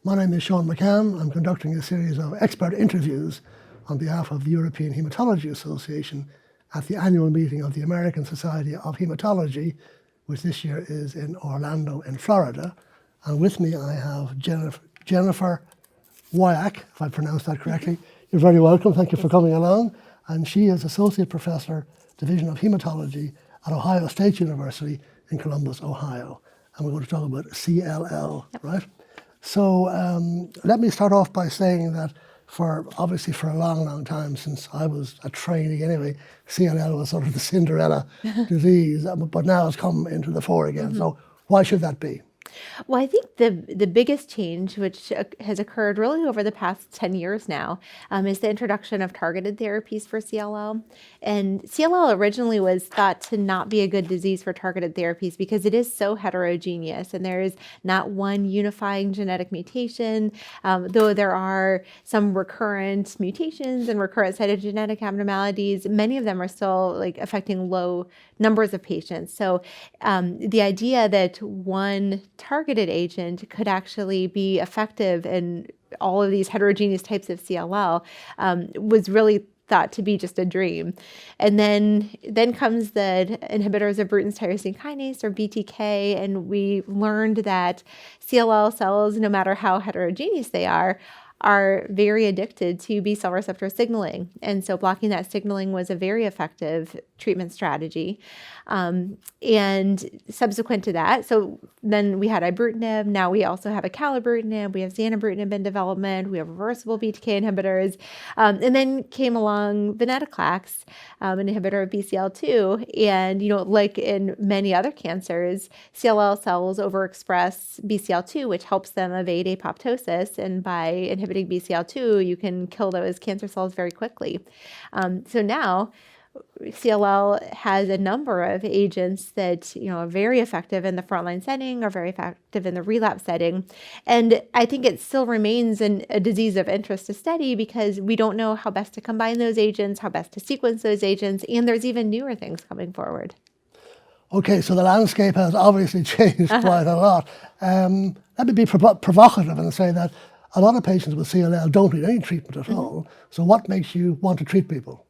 My name is Shaun McCann. I'm conducting a series of expert interviews on behalf of the European Hematology Association at the annual meeting of the American Society of Hematology, which this year is in Orlando in Florida. And with me I have Jennifer Woyach, if I pronounced that correctly. You're very welcome. Thank you for coming along. And she is Associate Professor, Division of Hematology at Ohio State University in Columbus, Ohio. And we're going to talk about CLL, right? So let me start off by saying that obviously for a long, long time, since I was a trainee anyway, CLL was sort of the Cinderella disease, but now it's come into the fore again. Mm-hmm. So why should that be? Well, I think the biggest change, which has occurred really over the past 10 years now, is the introduction of targeted therapies for CLL. And CLL originally was thought to not be a good disease for targeted therapies because it is so heterogeneous and there is not one unifying genetic mutation, though there are some recurrent mutations and recurrent cytogenetic abnormalities. Many of them are still affecting low numbers of patients. So the idea that one targeted agent could actually be effective in all of these heterogeneous types of CLL was really thought to be just a dream. And then comes the inhibitors of Bruton's tyrosine kinase, or BTK, and we learned that CLL cells, no matter how heterogeneous they are very addicted to B cell receptor signaling. And so blocking that signaling was a very effective treatment strategy. And subsequent to that, so then we had ibrutinib, now we also have acalabrutinib, we have zanubrutinib in development, we have reversible BTK inhibitors, and then came along venetoclax, an inhibitor of BCL2, and like in many other cancers, CLL cells overexpress BCL2, which helps them evade apoptosis, and by inhibiting BCL2, you can kill those cancer cells very quickly. So now CLL has a number of agents that are very effective in the frontline setting or very effective in the relapse setting. And I think it still remains a disease of interest to study because we don't know how best to combine those agents, how best to sequence those agents, and there's even newer things coming forward. Okay, so the landscape has obviously changed quite a lot. Let me be provocative and say that a lot of patients with CLL don't need any treatment at all. So what makes you want to treat people?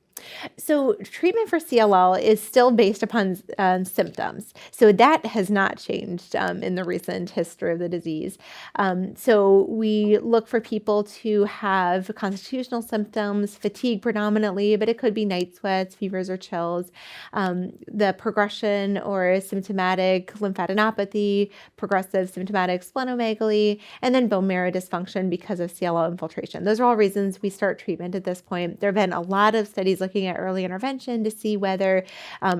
So treatment for CLL is still based upon symptoms. So that has not changed in the recent history of the disease. So we look for people to have constitutional symptoms, fatigue predominantly, but it could be night sweats, fevers, or chills. The progression or symptomatic lymphadenopathy, progressive symptomatic splenomegaly, and then bone marrow dysfunction because of CLL infiltration. Those are all reasons we start treatment at this point. There have been a lot of studies looking at early intervention to see whether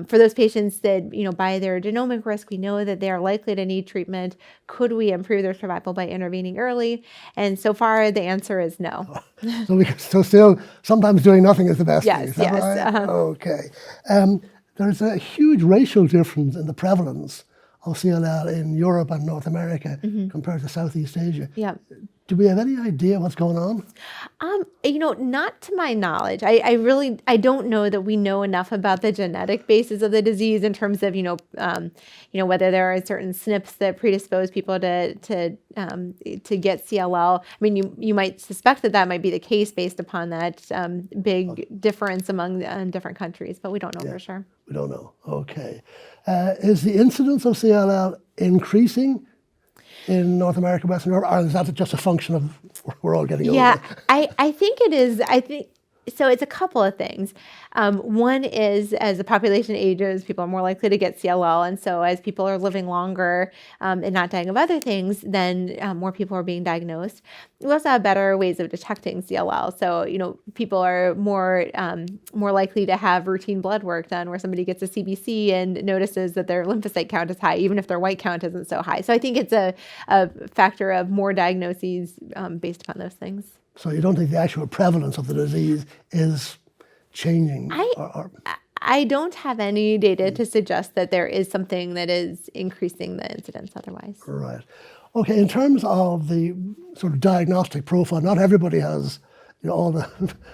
for those patients that, by their genomic risk, we know that they are likely to need treatment, could we improve their survival by intervening early? And so far, the answer is no. So still, sometimes doing nothing is the best thing. Yes, yes. Right? Okay. There's a huge racial difference in the prevalence of CLL in Europe and North America compared to Southeast Asia. Yeah. Do we have any idea what's going on? Not to my knowledge. I don't know that we know enough about the genetic basis of the disease in terms of, whether there are certain SNPs that predispose people to get CLL. I mean, you might suspect that might be the case based upon that big difference among different countries, but we don't know for sure. We don't know. Okay. Is the incidence of CLL increasing in North America, Western Europe, or is that just a function of we're all getting older? Yeah, I think it is. So it's a couple of things. One is as the population ages, people are more likely to get CLL. And so as people are living longer and not dying of other things, then more people are being diagnosed. We also have better ways of detecting CLL. So, people are more likely to have routine blood work done where somebody gets a CBC and notices that their lymphocyte count is high, even if their white count isn't so high. So I think it's a factor of more diagnoses based upon those things. So you don't think the actual prevalence of the disease is changing? I don't have any data to suggest that there is something that is increasing the incidence otherwise. Right. Okay, in terms of the sort of diagnostic profile, not everybody has all the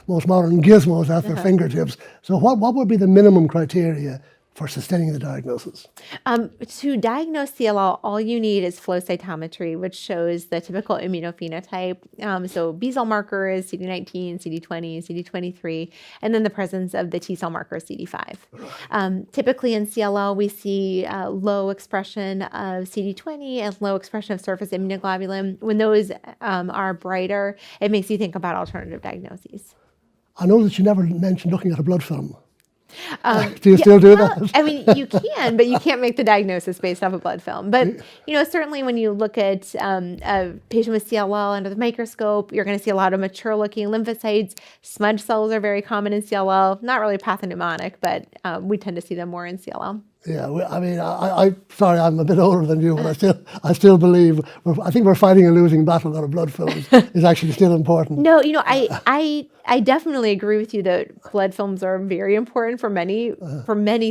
most modern gizmos at their fingertips. So what would be the minimum criteria for sustaining the diagnosis? To diagnose CLL, all you need is flow cytometry, which shows the typical immunophenotype. So B cell markers, CD19, CD20, CD23, and then the presence of the T cell marker, CD5. Typically in CLL, we see low expression of CD20 and low expression of surface immunoglobulin. When those are brighter, it makes you think about alternative diagnoses. I know that you never mentioned looking at a blood film. Do you still do that? I mean, you can, but you can't make the diagnosis based off a blood film. But, certainly when you look at a patient with CLL under the microscope, you're going to see a lot of mature-looking lymphocytes. Smudge cells are very common in CLL. Not really pathognomonic, but we tend to see them more in CLL. Yeah, I mean, sorry, I'm a bit older than you, but I still believe, I think we're fighting a losing battle that a blood film is actually still important. No, I definitely agree with you that blood films are very important for many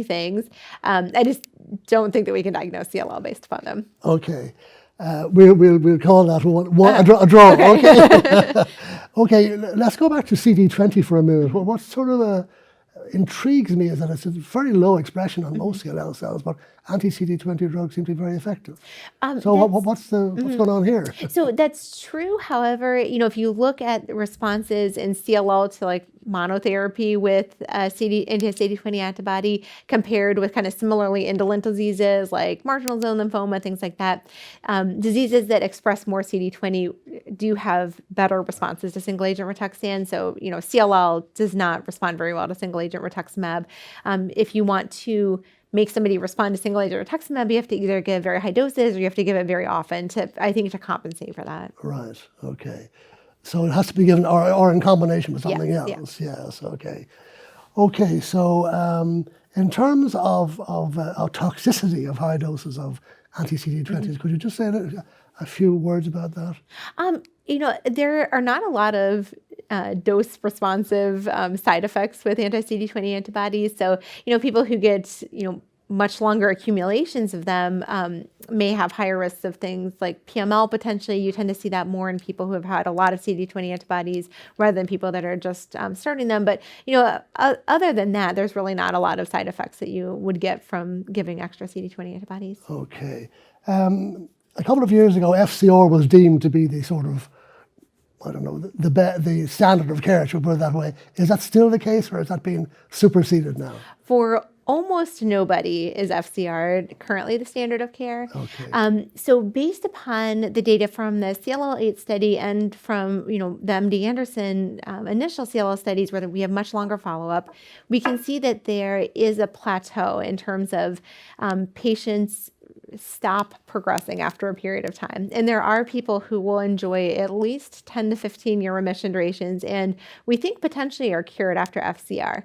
things. I just don't think that we can diagnose CLL based upon them. Okay. We'll call that a draw. Okay. Okay, let's go back to CD20 for a minute. What sort of intrigues me is that it's a very low expression on most CLL cells, but anti-CD20 drugs seem to be very effective. So what's going on here? So that's true. However, if you look at responses in CLL to like monotherapy with anti-CD20 antibody compared with kind of similarly indolent diseases like marginal zone lymphoma, things like that, diseases that express more CD20 do have better responses to single agent Rituxan. So, CLL does not respond very well to single agent rituximab. If you want to make somebody respond to single agent rituximab, you have to either give very high doses or you have to give it very often to compensate for that. Right. Okay. So it has to be given or in combination with something else. Yeah. Yes. Okay. Okay. So in terms of toxicity of high doses of anti-CD20s, could you just say a few words about that? There are not a lot of dose-responsive side effects with anti-CD20 antibodies. So, people who get, much longer accumulations of them may have higher risks of things like PML potentially. You tend to see that more in people who have had a lot of CD20 antibodies rather than people that are just starting them. But, other than that, there's really not a lot of side effects that you would get from giving extra CD20 antibodies. Okay. A couple of years ago, FCR was deemed to be the sort of, the standard of care, should we put it that way. Is that still the case, or has that been superseded now? For almost nobody is FCR currently the standard of care. Okay. So based upon the data from the CLL8 study and from the MD Anderson initial CLL studies where we have much longer follow-up, we can see that there is a plateau in terms of patients stop progressing after a period of time. And there are people who will enjoy at least 10 to 15 year remission durations, and we think potentially are cured after FCR.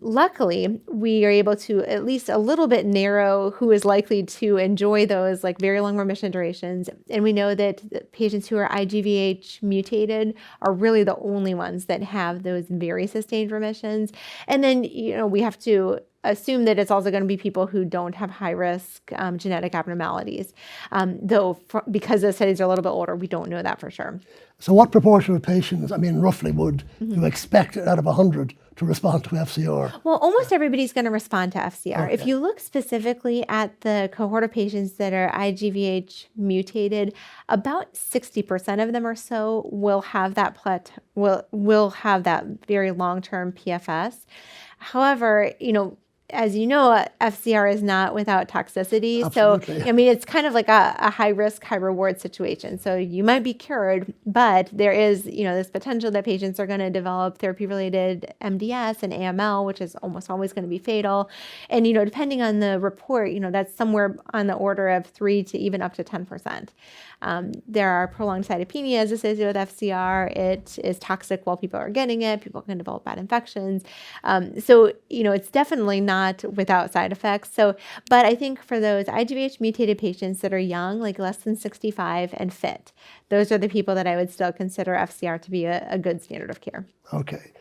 Luckily, we are able to at least a little bit narrow who is likely to enjoy those like very long remission durations. And we know that patients who are IGVH mutated are really the only ones that have those very sustained remissions. And then, we have to assume that it's also going to be people who don't have high-risk genetic abnormalities. Though, because the studies are a little bit older, we don't know that for sure. So what proportion of patients, roughly, would you expect out of 100 to respond to FCR? Well, almost everybody's going to respond to FCR. Okay. If you look specifically at the cohort of patients that are IGVH mutated, about 60% of them or so will have that will have that very long-term PFS. However, as you know, FCR is not without toxicity. Absolutely. So, it's kind of like a high risk, high reward situation. So you might be cured, but there is, this potential that patients are going to develop therapy-related MDS and AML, which is almost always going to be fatal. And, depending on the report, that's somewhere on the order of 3 to even up to 10%. There are prolonged cytopenias associated with FCR. It is toxic while people are getting it. People can develop bad infections. So, it's definitely not without side effects. So, but I think for those IGVH mutated patients that are young, like less than 65 and fit, those are the people that I would still consider FCR to be a good standard of care. Okay.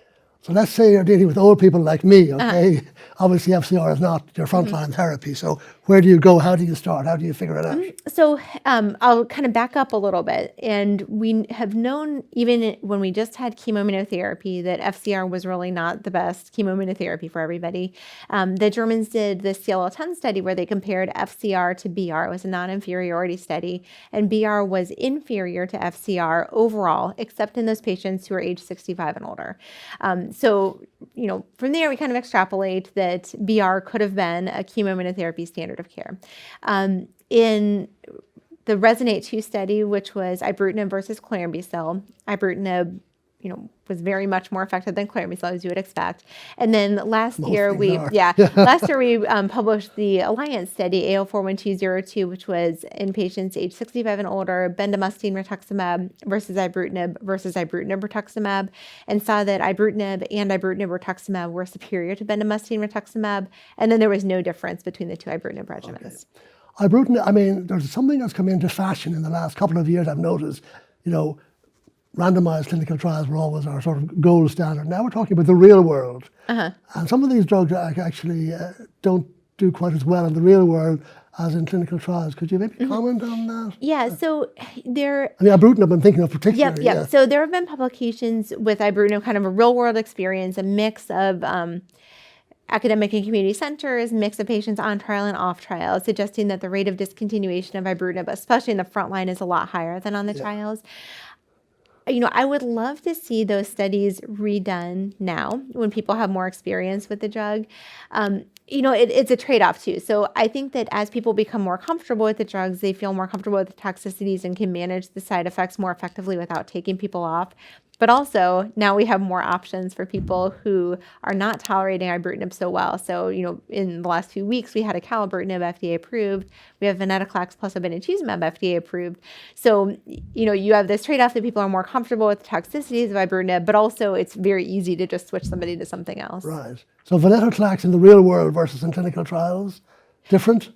So let's say you're dealing with old people like me, okay? Obviously, FCR is not your frontline therapy. So where do you go? How do you start? How do you figure it out? So I'll kind of back up a little bit. And we have known, even when we just had chemoimmunotherapy, that FCR was really not the best chemoimmunotherapy for everybody. The Germans did the CLL-10 study where they compared FCR to BR. It was a non-inferiority study. And BR was inferior to FCR overall, except in those patients who are age 65 and older. So, from there, we kind of extrapolate that BR could have been a chemoimmunotherapy standard of care. In the Resonate-2 study, which was ibrutinib versus chlorambucil, ibrutinib, was very much more effective than chlorambucil, as you would expect. And then last year we published the Alliance study, AO41202, which was in patients age 65 and older, bendamustine rituximab versus ibrutinib rituximab, and saw that ibrutinib and ibrutinib rituximab were superior to bendamustine rituximab, and then there was no difference between the two ibrutinib regimens. Okay. Ibrutinib, there's something that's come into fashion in the last couple of years, I've noticed, randomized clinical trials were always our sort of gold standard. Now we're talking about the real world. And some of these drugs actually don't do quite as well in the real world as in clinical trials. Could you maybe comment on that? Yeah, so there... ibrutinib I'm thinking of particularly. Yep. Yeah. So there have been publications with ibrutinib, kind of a real world experience, a mix of academic and community centers, mix of patients on trial and off trial, suggesting that the rate of discontinuation of ibrutinib, especially in the front line, is a lot higher than on the trials. I would love to see those studies redone now when people have more experience with the drug. It's a trade-off too. So I think that as people become more comfortable with the drugs, they feel more comfortable with the toxicities and can manage the side effects more effectively without taking people off. But also now we have more options for people who are not tolerating ibrutinib so well. So, in the last few weeks, we had acalabrutinib FDA approved. We have venetoclax plus obinutuzumab FDA approved. So, you have this trade-off that people are more comfortable with the toxicities of ibrutinib, but also it's very easy to just switch somebody to something else. Right. So venetoclax in the real world versus in clinical trials, different?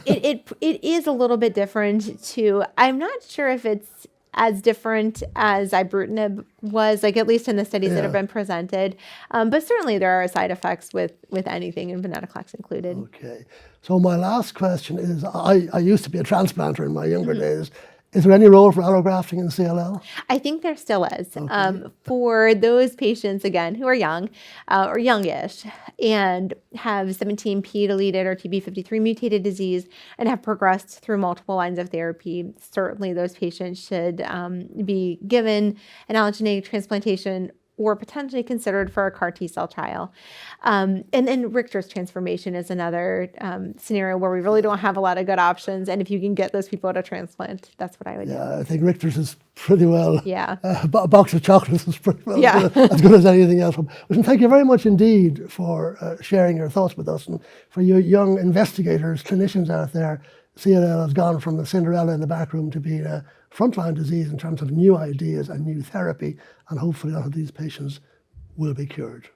It is a little bit different too. I'm not sure if it's as different as ibrutinib was, at least in the studies that have been presented. But certainly there are side effects with anything, and venetoclax included. Okay. So my last question is, I used to be a transplanter in my younger days. Is there any role for allografting in CLL? I think there still is. Okay. For those patients, again, who are young or youngish and have 17p deleted or TP53 mutated disease and have progressed through multiple lines of therapy, certainly those patients should be given an allogeneic transplantation or potentially considered for a CAR T-cell trial. And then Richter's transformation is another scenario where we really don't have a lot of good options. And if you can get those people to transplant, that's what I would do. Yeah, I think Richter's is pretty well. Yeah. A box of chocolates is pretty well as good as anything else. Listen, thank you very much indeed for sharing your thoughts with us. And for you young investigators, clinicians out there, CLL has gone from the Cinderella in the back room to being a frontline disease in terms of new ideas and new therapy, and hopefully a lot of these patients will be cured.